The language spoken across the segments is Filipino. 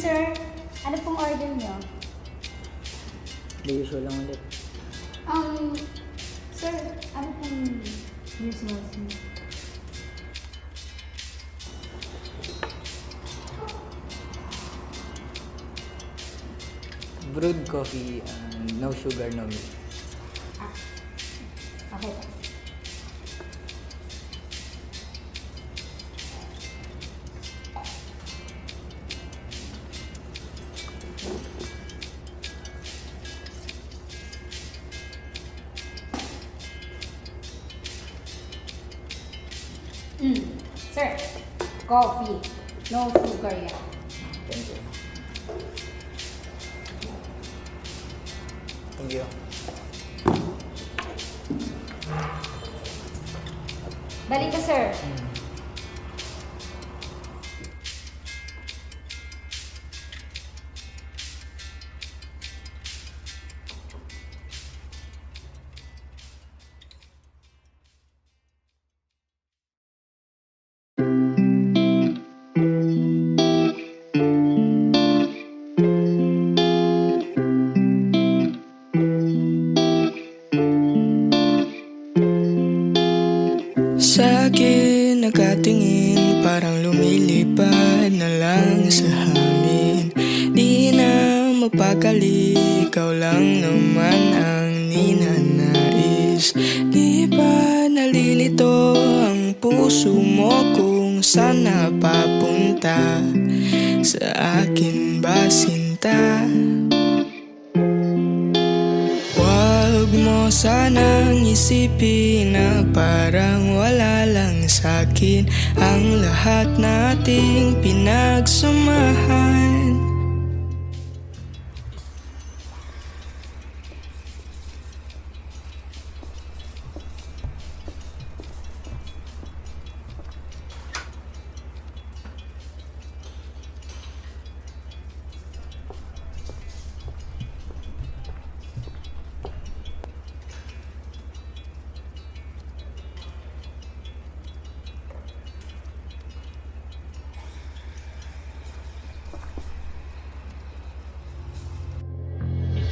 Sir, ano pong order niyo? The usual lang ulit. Sir, ano pong usual niyo? Brewed coffee and no sugar, no milk. Okay. Sir, coffee. No sugar yan. Thank you. Thank you. Balik ka, sir. Sa'kin nakatingin, parang lumilipad na lang sa hangin. Di na mapakali, ikaw lang naman ang ninanais. Di ba nalilito ang puso mo kung saan napapunta? Sa akin ba sinta? Huwag mo sanang isipin na parang wala lang sa'kin ang lahat nating pinagsamahan.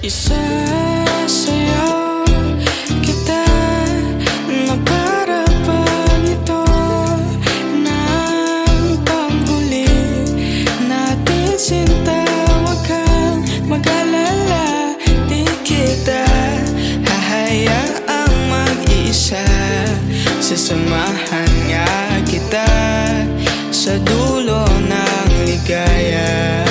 Isasayaw kita na para pag ito ng panghuli natin sinta. Huwag kang mag-alala, di kita hahayaang mag-isa. Sasamahan nga kita sa dulo ng ligaya.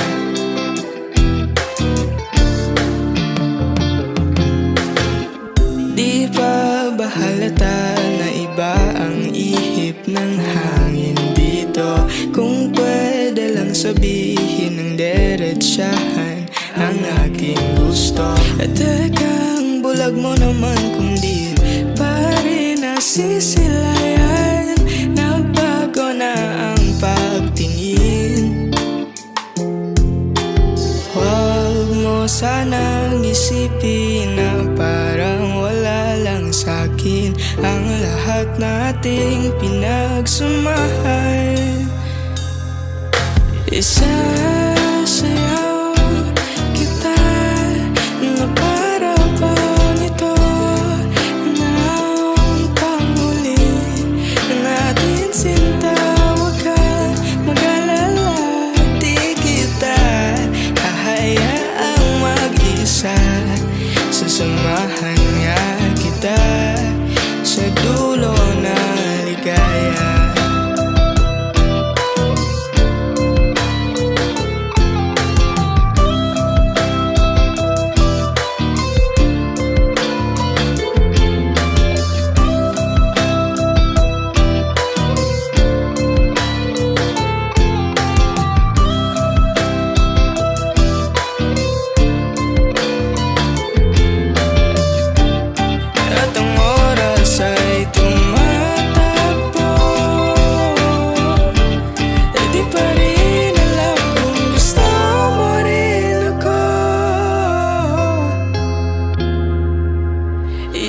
Di pa ba halata na iba ang ihip ng hangin dito? Kung pwede lang sabihin ng diretsahan ang aking gusto. At tekang bulag mo naman kung di pa rin nasisilayan. Nagbago na ang pagtingin. Huwag mo sanang isipin na parang wala lang sa'kin ang lahat nating pinagsamahan. Isasayaw kita na para bang ito ng panghuli natin sinta. Huwag kang mag-alala, di kita hahayaang mag-isa. Sasamahan nga kita sa dulo ng ligaya. At ang oras ay tumatakbo, e di pa rin alam kung gusto mo rin ako.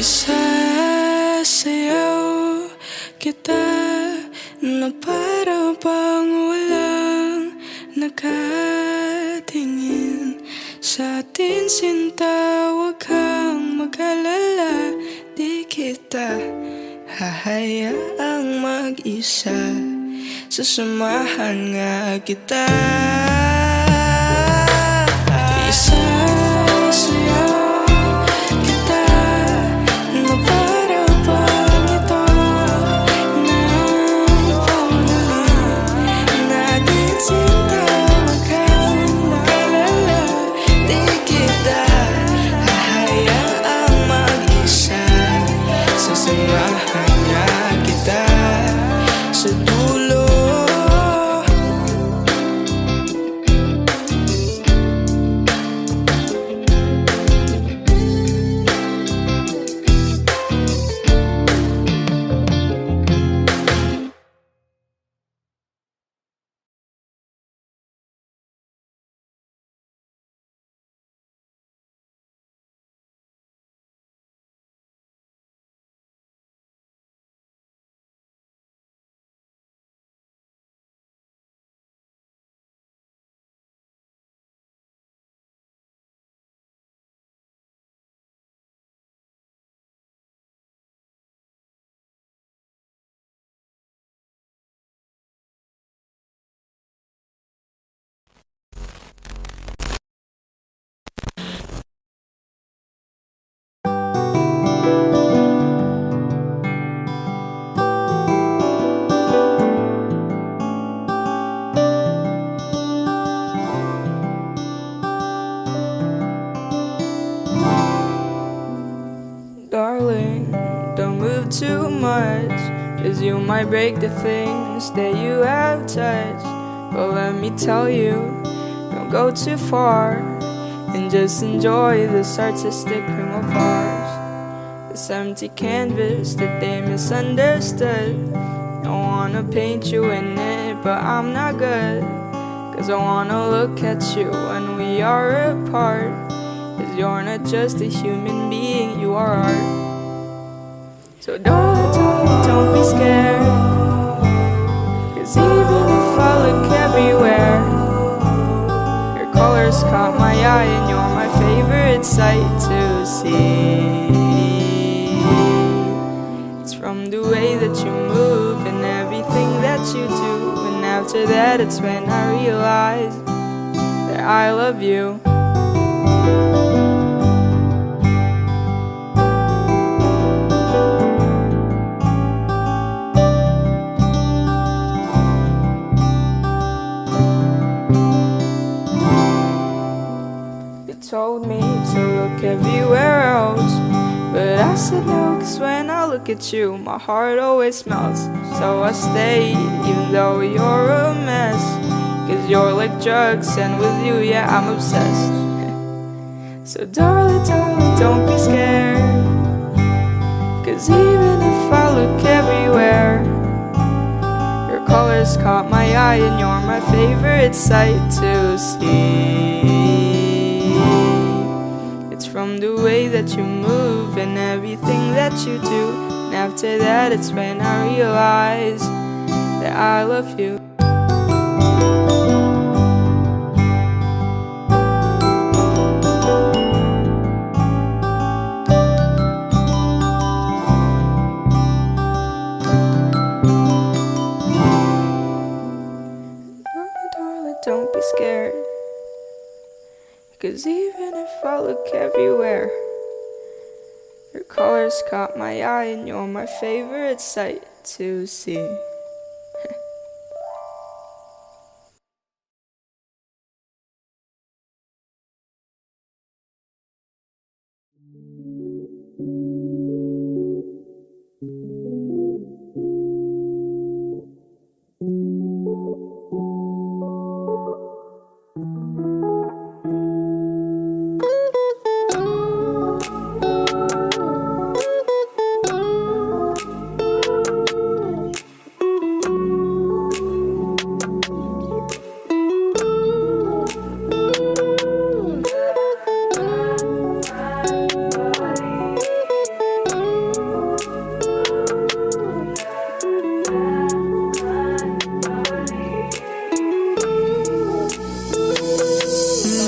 Isasayaw kita na para bang walang nakatira. sinta, huwag kang mag-alala. Di kita hahayaang mag-isa, sasamahan nga kita. Isasayaw kita na para bang ito ng panghuli natin sinta. Huwag kang mag-alala, di kita hahayaang mag-isa, sasamahan nga kita sa dulo. Darling, don't move too much, 'cause you might break the things that you have touched. But let me tell you, don't go too far, and just enjoy this artistic room of ours. This empty canvas that they misunderstood. I wanna paint you in it, but I'm not good, 'cause I wanna look at you when we are apart. 'Cause you're not just a human being, you are art. So don't be scared, 'cause even if I look everywhere, your colors caught my eye and you're my favorite sight to see. It's from the way that you move and everything that you do, and after that it's when I realize that I love you. Told me to look everywhere else, but I said no, 'cause when I look at you my heart always melts. So I stayed even though you're a mess, 'cause you're like drugs and with you, yeah, I'm obsessed. So darling, don't be scared, 'cause even if I look everywhere, your colors caught my eye and you're my favorite sight to see. From the way that you move and everything that you do, and after that it's when I realize that I love you. Darling, don't be scared, 'cause even if I look everywhere, your colors caught my eye and you're my favorite sight to see.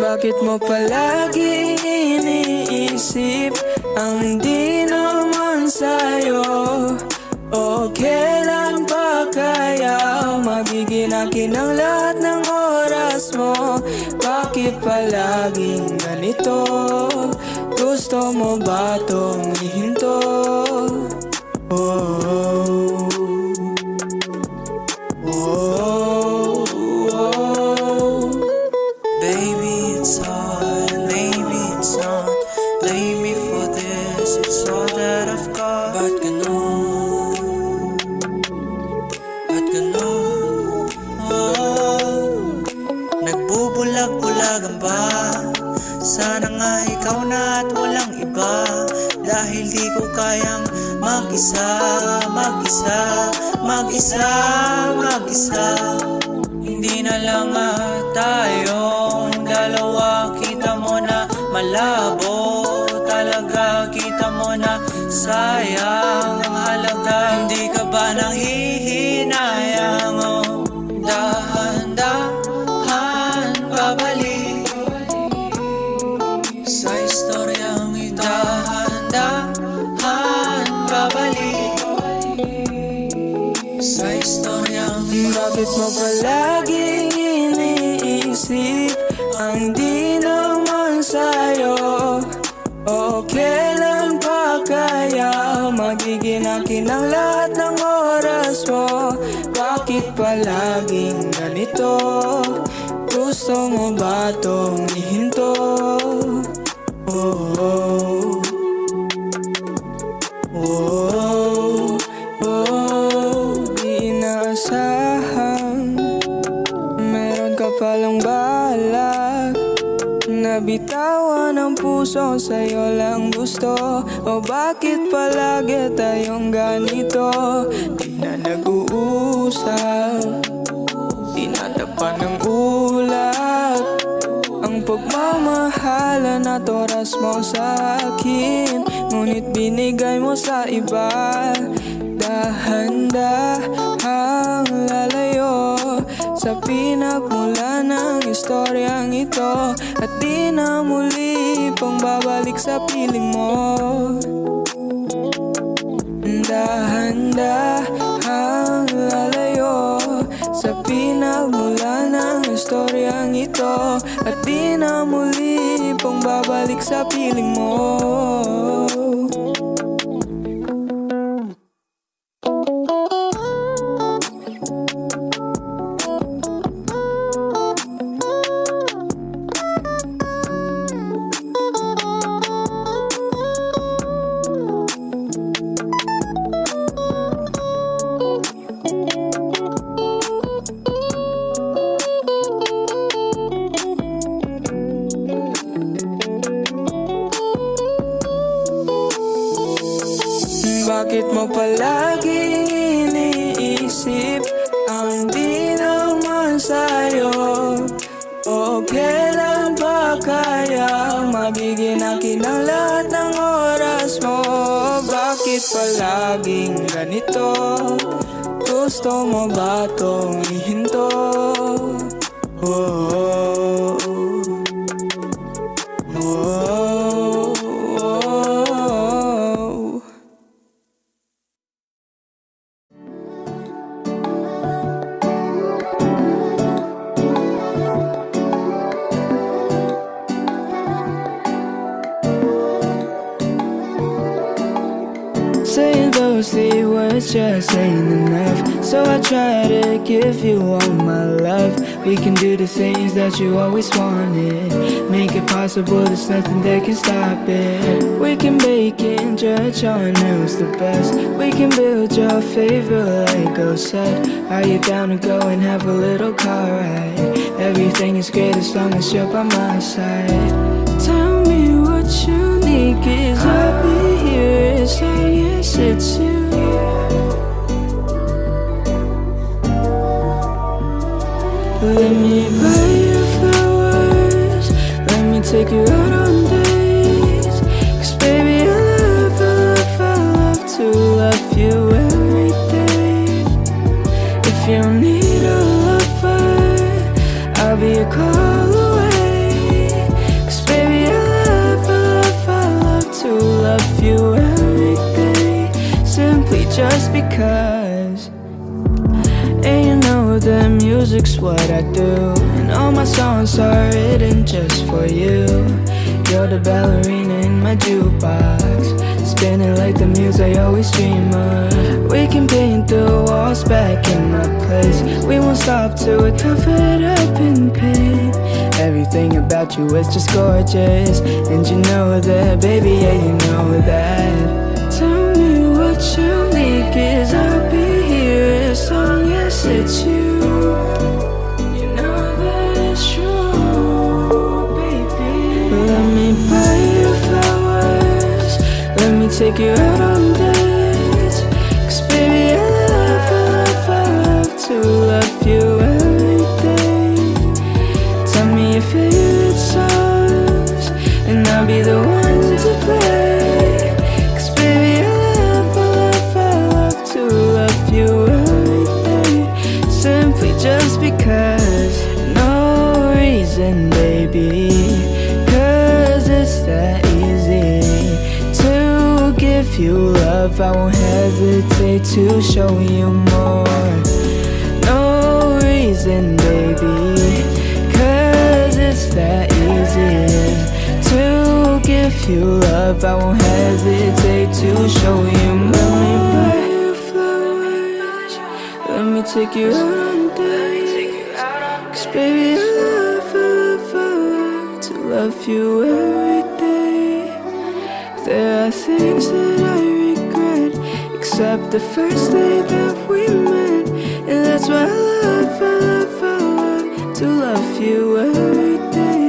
Bakit mo palagi akin ang lahat ng oras mo. Bakit palaging ganito? Gusto mo ba tong ihinto? Oh, oh, oh. Baby, it's on, maybe it's on. Blame me for this, it's all that I've got. Ba't ganon? Ba't ganon? Oh, nagbubulag-bulagan ba? Sana nga ikaw na at walang iba. Dahil di ko kayang mag-isa, mag-isa, mag-isa, mag-isa. Hindi na lang tayong dalawa. Kita mo na malabo talaga, kita mo na sayang ang halaga. Hindi ka ba nanghihinayang? Oh, dahan-dahan babalik sa istoryang ito. Dahan-dahan babalik sa istoryang ito. Bakit mo palaging iniisip ang di naman sa'yo? O kailan pa kaya magiging akin ang lahat ng oras mo? Bakit palaging ganito? Gusto mo ba tong ihinto? Oh, oh, oh, oh. Di inaasahan meron ka palang balak na bitawan ang puso, sa'yo lang gusto. O bakit palagi tayong ganito? Di na nag-uusap, tinatapan ng ulap ang pagmamahalan at oras mo sa akin. Ngunit binigay mo sa iba. Dahan-dahang lalayo sa pinagmula ng istoryang ito. At di na muli pang babalik sa piling mo. Dahan-dahang lalayo sa pinagmula ng istoryang ito. At di na muli pang babalik sa piling mo. Bakit mo palagi iniisip ang di naman sa'yo? O kailan pa kaya magiging akin ang lahat ng oras mo? Bakit palaging ganito? Gusto mo ba tong ihinto? Oh, oh, oh, oh. Saying those three words just ain't enough, so I try to give you all my love. We can do the things that you always wanted, make it possible, there's nothing that can stop it. We can bake and judge on who's the best. We can build your favorite Lego set. Are you down to go and have a little car ride? Everything is great as long as you're by my side. Tell me what you need, 'cause I'll be here as long as it's you. Let me buy you flowers, let me take you out on dates. 'Cause baby I love to love you every day. If you need a lover, I'll be a call away. 'Cause baby I love to love you every day. Simply just because. And you know the music music's what I do, and all my songs are written just for you. You're the ballerina in my jukebox, spinning like the muse I always dream of. We can paint the walls back in my place. We won't stop till we're covered up in paint. Everything about you is just gorgeous, and you know that, baby, yeah, you know that. Tell me what you need, 'cause I'll be here as long as it's you. You know that it's true, baby. Let me buy you flowers, let me take you out on dates. 'Cause baby, I love to love you every day. Tell me your favorite songs, and I'll be the one to play. 'Cause baby, I love to love you every day. Simply just because, no reason, baby. 'Cause it's that easy to give you love. I won't hesitate to show you more. No reason, baby. 'Cause it's that easy to give you love. I won't hesitate to show you more. Let me buy you flowers, let me take you out on dates. 'Cause baby, I love to love you every day. There are things that I regret, except the first day that we met. And that's why I love to love you every day.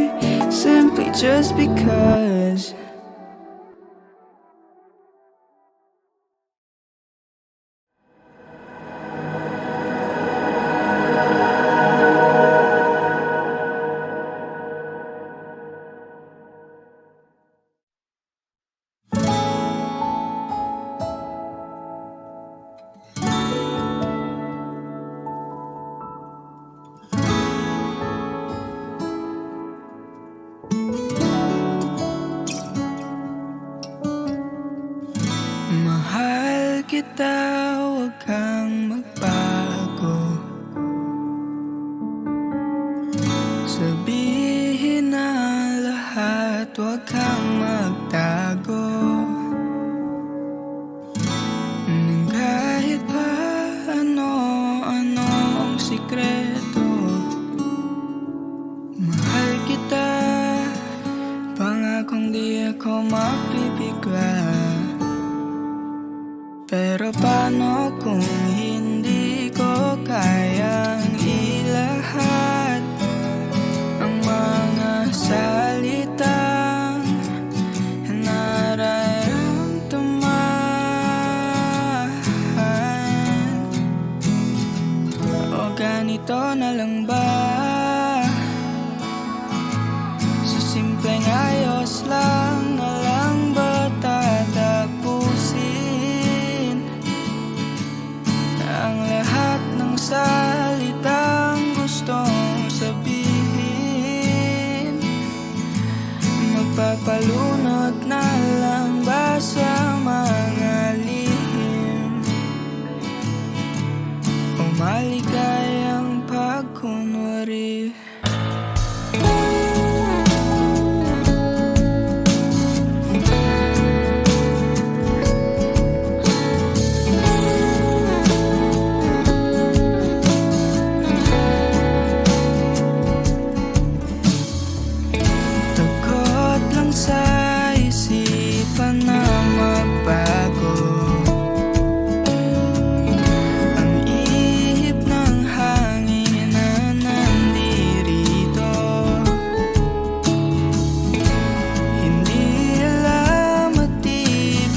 Simply just because. Mahal kita, huwag kang magbago. Sabihin na lahat, huwag kang magtago. Nang kahit pa ano ang sikreto. Mahal kita, pangakong di ako mapipigla. Pero paano kung hindi ko kayang ilahat ang mga salitang nararamdaman? O ganito na lang ba? Sa simpleng ayos lang na lang ba tatapusin ang lahat ng salitang gustong sabihin? Magpapalunod na lang ba sa mga lihim o maligayang pagkunwari?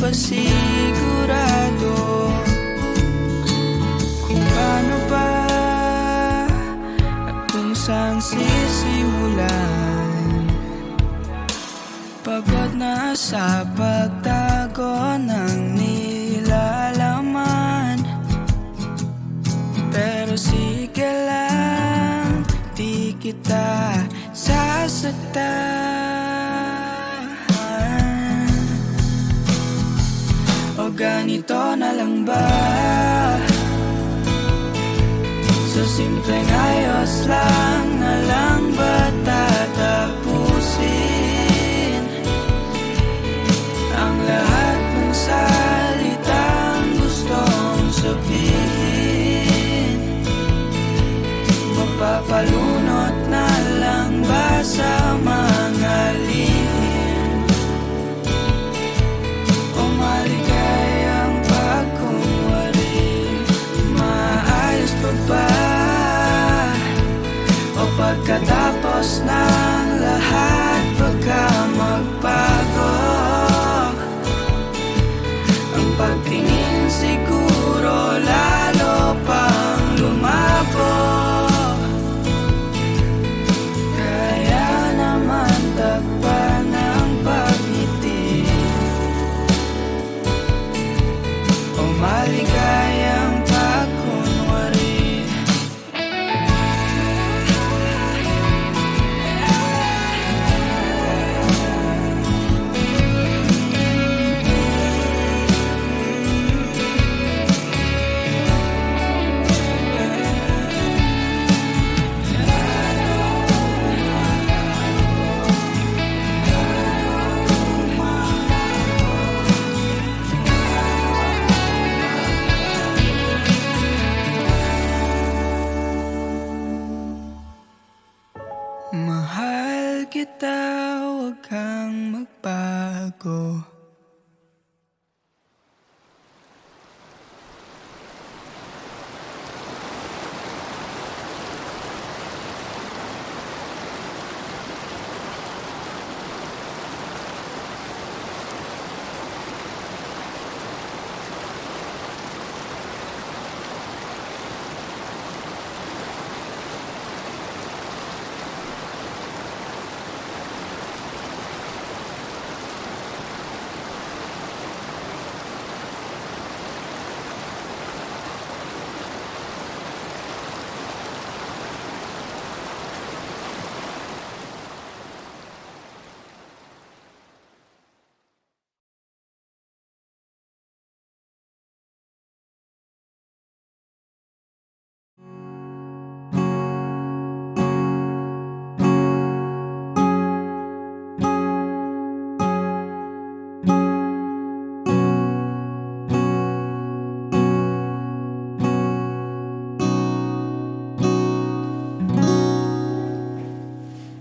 Sigurado kung paano ba at kung saan sisimulan. Pagod na sa pagtago ng nilalaman, pero sige lang, di kita sasaktan. O ganito na lang ba? Sa Sa simpleng ayos lang na lang ba tatapusin ang lahat ng salitang gustong sabihin? Mapapalunot na lang ba sa mga lihim o maligayang pagkunwari? Maayos pa ba o pagkatapos ng lahat baka magbago ang pagtingin? Siguro lalo pang lumabo. Kaya naman takpan ng pagngiti o maligayang pagkunwari. Mahal kita, huwag kang magbago.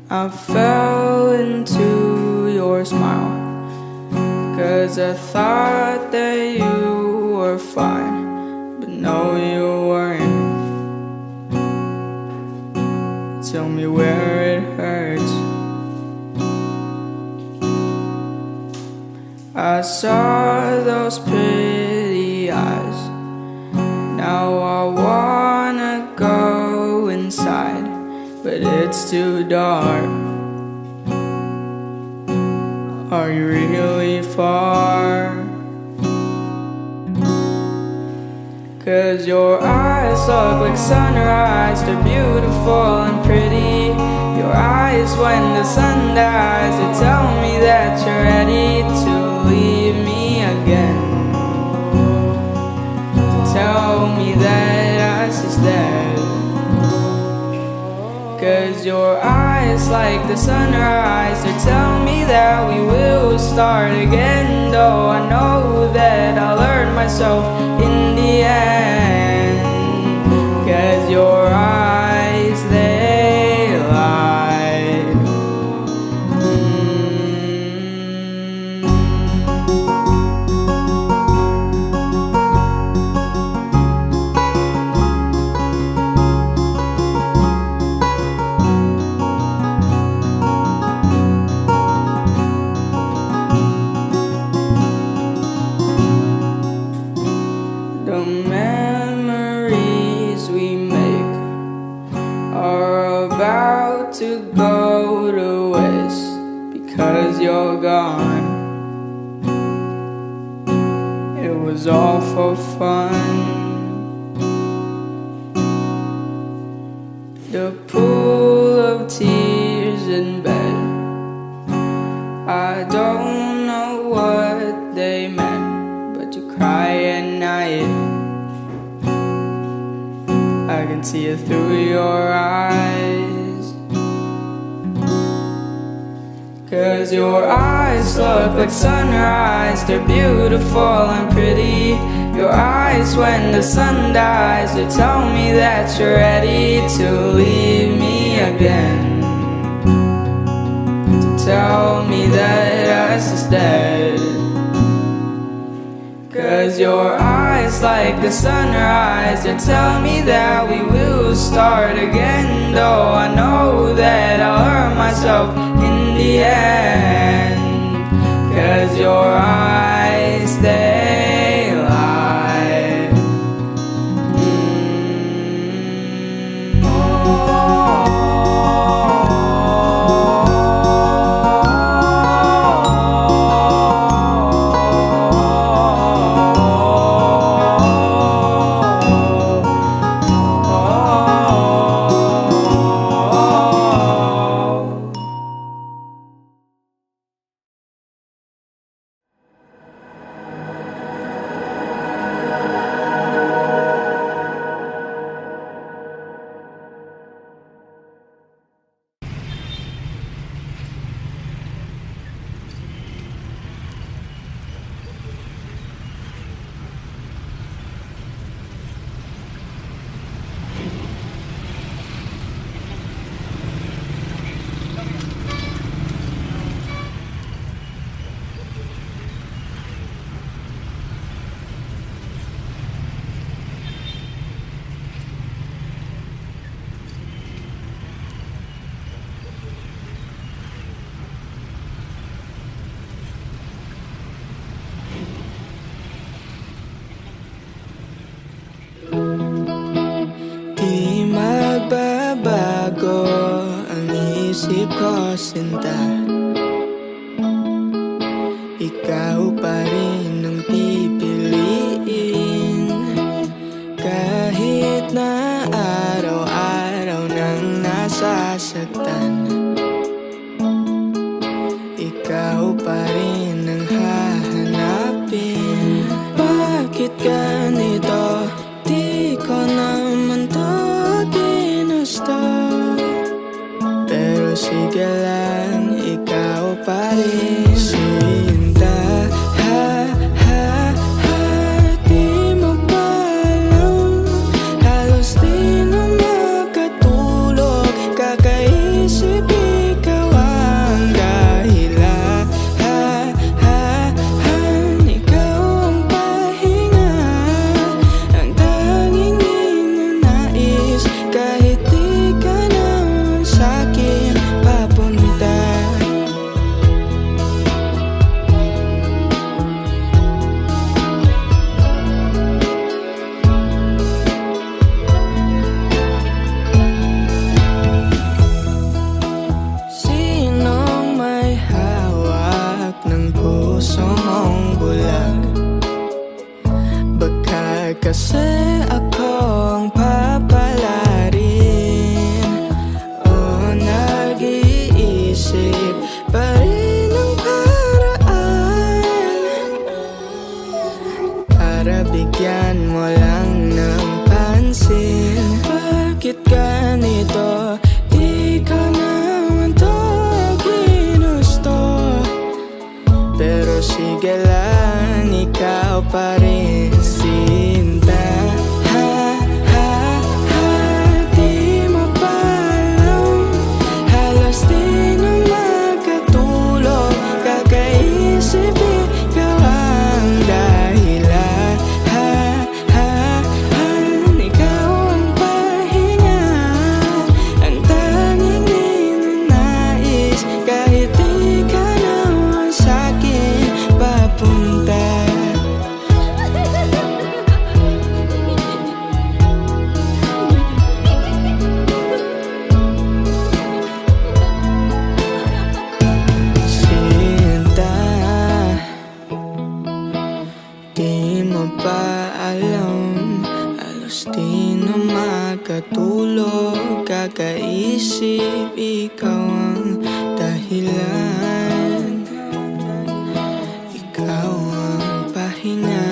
I fell into your smile, 'cause I thought that you were fine, but no, you weren't. Tell me where it hurts. I saw those pretty eyes. Now I wanna go inside, but it's too dark. Are you really far? 'Cause your eyes look like sunrise. They're beautiful and pretty. Your eyes when the sun dies, they tell me that you're ready to leave me again, to tell me that us is dead. 'Cause your eyes like the sunrise, they tell me that we will start again. Though I know that I'll learn myself in the end. 'Cause your eyes, they lie. The memories we make are about to go to waste, because you're gone. It was all for fun. The pool of tears in bed, I don't know what they meant, but you cry at night. I can see it through your eyes. 'Cause your eyes look like sunrise, they're beautiful and pretty. Your eyes when the sun dies, they tell me that you're ready to leave me again, to tell me that us is dead. 'Cause your eyes like the sunrise, they tell me that we will start again. Though I know that I'll hurt myself in the end. 'Cause your eyes, they lie. Di magbabago ang isip ko, sinta. Ikaw pa rin ang pipiliin, kahit na araw-araw nang nasasaktan. Ikaw pa rin ang hahanapin. Bakit ganito? Di ko naman to ginusto, pero sige lang, ikaw pa rin. Sinta, ha, ha, ha, di mo ba alam? Halos di na makatulog, kakaisip ikaw ang dahilan. Ha, ha, ha, ikaw ang pahinga, ang tanging ninanais, kahit di ka naman sa'kin papunta. Sinong may hawak ng puso mong bulag? Baka kasi akong papalarin, o nag-iisip pa rin ng paraan para bigyan mo lang ng pansin. Bakit ganito? Di ko naman to ginusto, pero sige lang, ikaw pa rin. Sinta, ha, ha, ha, di mo ba alam? Halos di na makatulog, kakaisip ikaw ang dahilan. Ha, ha, ha, ikaw ang pahinga, ang tanging ninanais, kahit di ka naman sa'kin papunta. Sinta, di mo ba alam? Halos di na makatulog, kakaisip ikaw ang dahilan. Ikaw ang pahinga,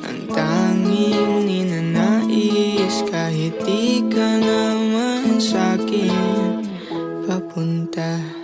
ang tanging ninanais, kahit di ka naman sa'kin papunta.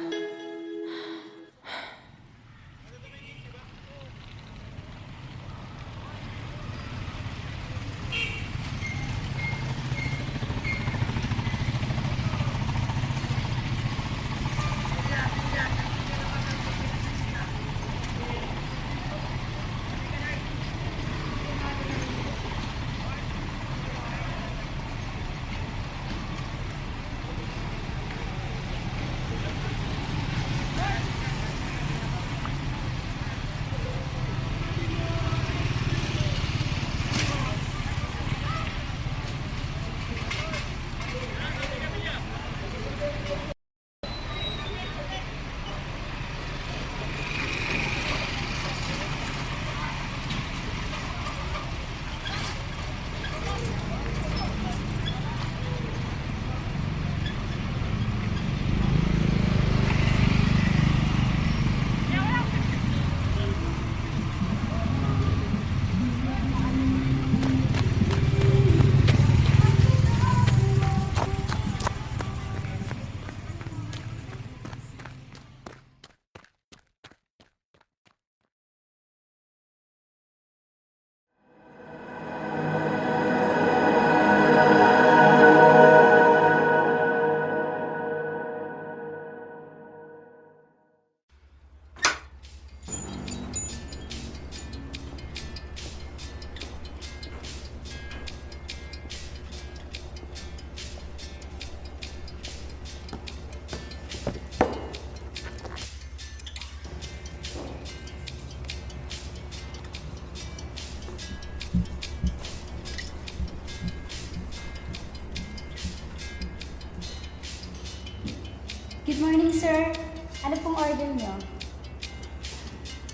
Good morning, sir. Ano pong order nyo?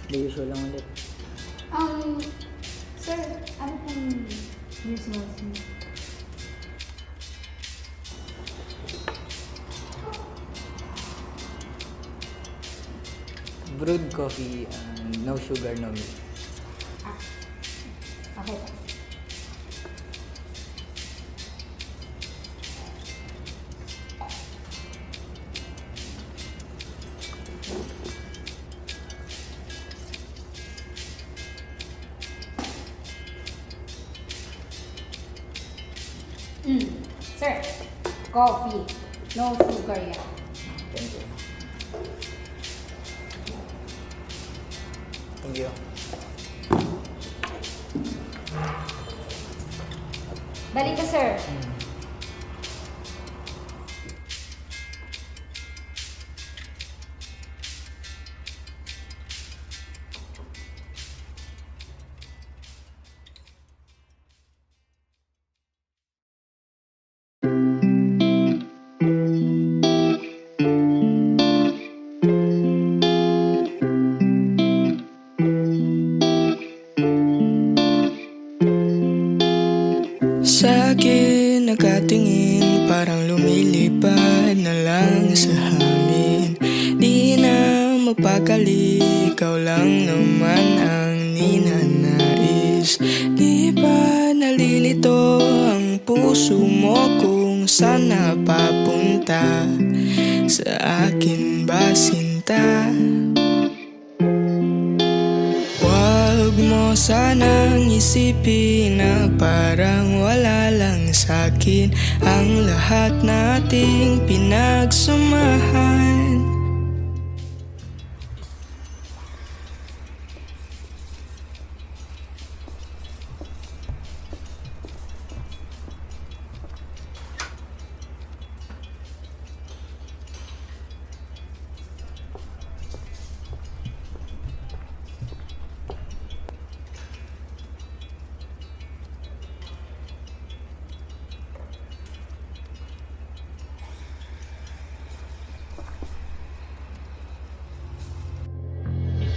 The usual lang ulit. Sir, ano pong usual nyo? Brewed coffee and no sugar, no milk. Okay. Sir, coffee. No sugar yan. Thank you. Thank you. Balik ka, sir. Sa'kin nakatingin, parang lumilipad na lang sa hangin. Di na mapakali, ikaw lang naman ang ninanais. Di ba nalilito ang puso mo kung saan napapunta? Sa akin ba sinta? Huwag mo sanang isipin na parang wala lang sa'kin ang lahat nating pinagsamahan.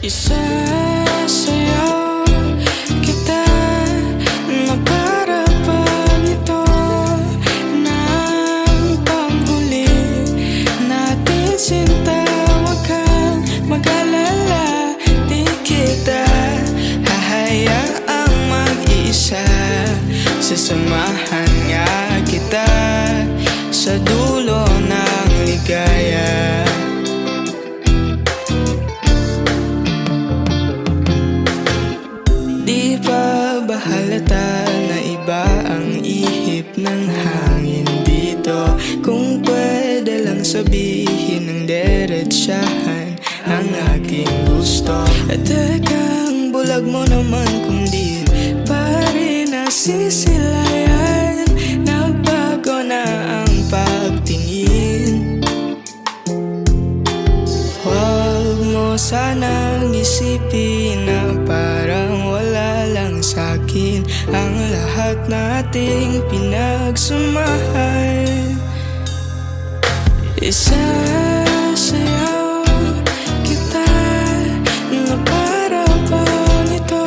Isasayaw kita na para pang ito ng panghuli natin sinta. Huwag kang mag-alala, di kita hahayaang mag-isa. Sasamahan nga kita sa dulo ng ligaya. Di pa ba halata na iba ang ihip ng hangin dito? Kung pwede lang sabihin ng diretsahan ang aking gusto. At tekang bulag mo naman kung di pa rin nasisilayan. Nagbago na ang pagtingin. Huwag mo sanang isipin na parang wala lang sa'kin ang lahat nating pinagsamahan. Isasayaw kita na para bang ito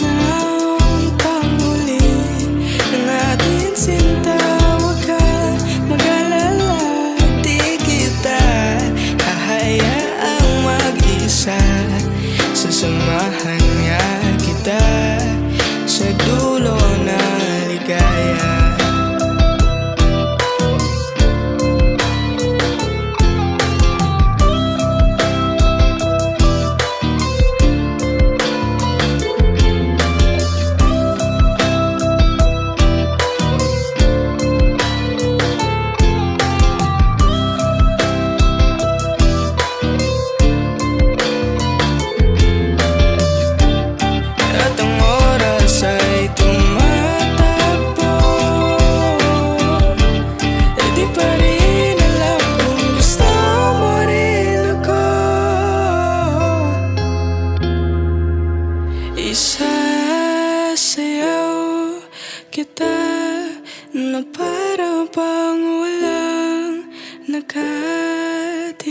na ang panghuli natin sinta. Huwag ka mag-alala, di kita hahayaang mag-isa. Sasamahan nga kita sa dulo na ligaya. Isasayaw kita na para bang walang nakatingin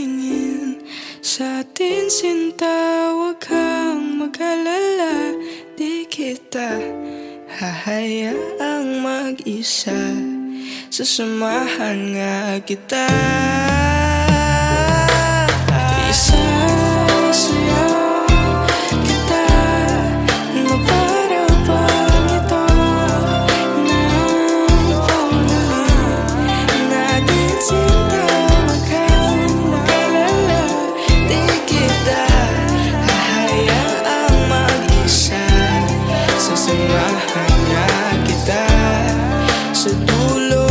sa atin sinta. Huwag kang mag-alala, di kita hahayaang mag-isa. Sasamahan nga kita. Isasayaw sa dulo.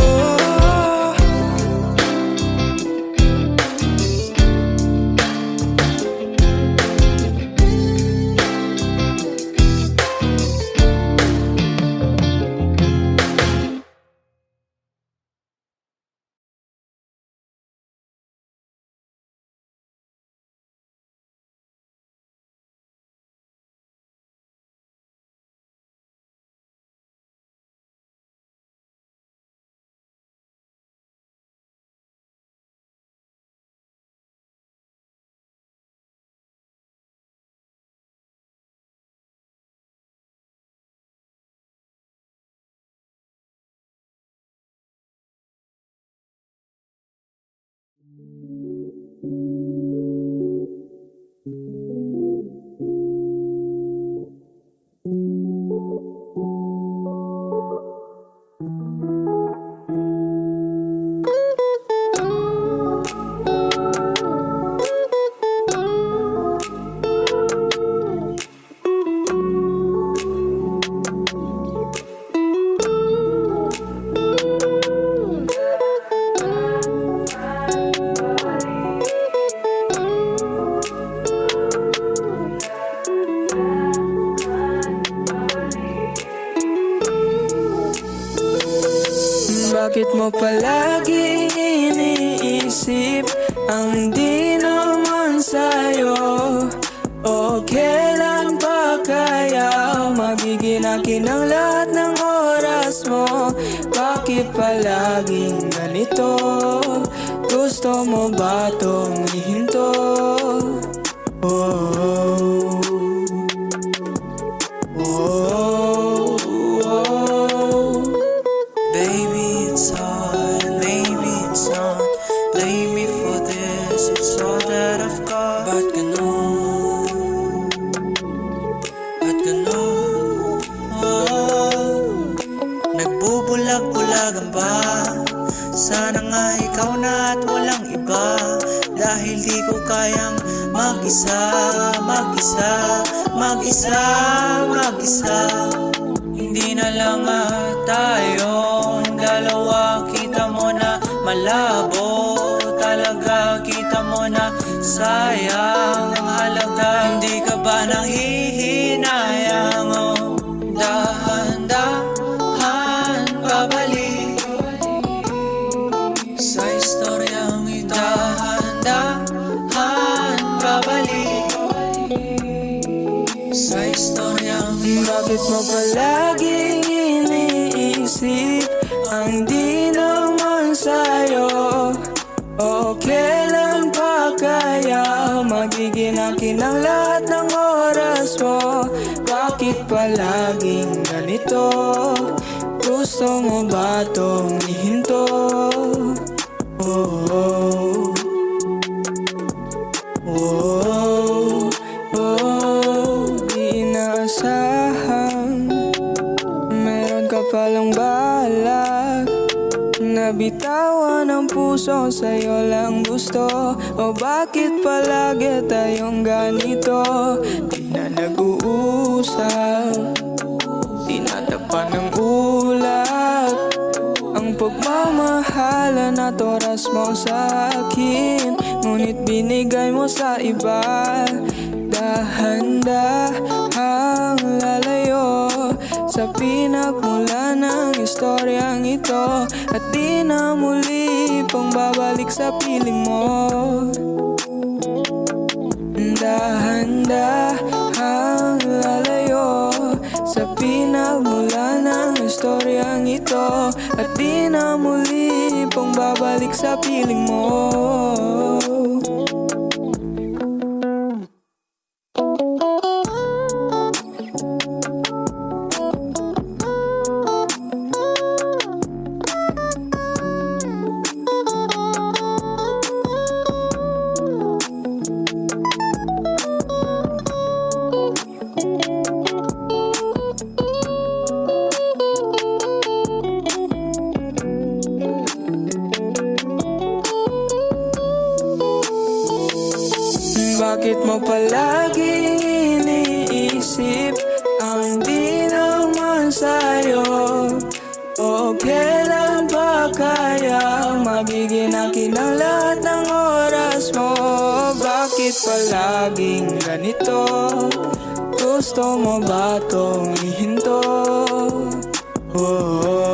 Bakit mo palagi iniisip ang di naman sa'yo? O kailan pa kaya magiging akin ang lahat ng oras mo? Bakit palaging ganito? Gusto mo ba tong ihinto? Oh, oh, oh, oh. Baby, it's on, baby, it's on. Blame me for this, it's all that I've got. Ba't ganon? Ba't ganon? Oh, nagbubulag-bulagan ba Sana nga ikaw na at walang iba, dahil di ko kayang mag-isa, mag-isa, mag-isa, mag-isa. Hindi na lang tayong dalawa, kita mo na malabo talaga, kita mo na sayang ang halaga. Hindi ka ba nanghihinayang? Oh, dahan-dahan babalik sa istoryang ito. Dahan-dahan babalik sa istoryang ito. Bakit mo palaging iniisip ang di naman sa'yo? O kailan pa kaya magiging akin ang lahat ng oras mo? Bakit palaging ganito? Gusto mo ba itong ihinto? Oh, oh, oh, oh, di inaasahan meron ka palang balak na bitawan ang puso, sa'yo lang gusto. O bakit palagi tayong ganito? Di na nag-uusap, tinatapan ng ulap ang pagmamahalan at oras mo sa akin, ngunit binigay mo sa iba. Dahan-dahang lalayo sa pinagmula ng istoryang ito, at di na muli pang babalik sa piling mo. Dahan-dahang lalayo sa pinagmula ng istoryang ito, at di na muli pang babalik sa piling mo. Bakit mo palagi iniisip ang di naman sa'yo? O kailan pa kaya magiging akin ang lahat ng oras mo? Bakit palaging ganito? Gusto mo ba itong ihinto? Oh,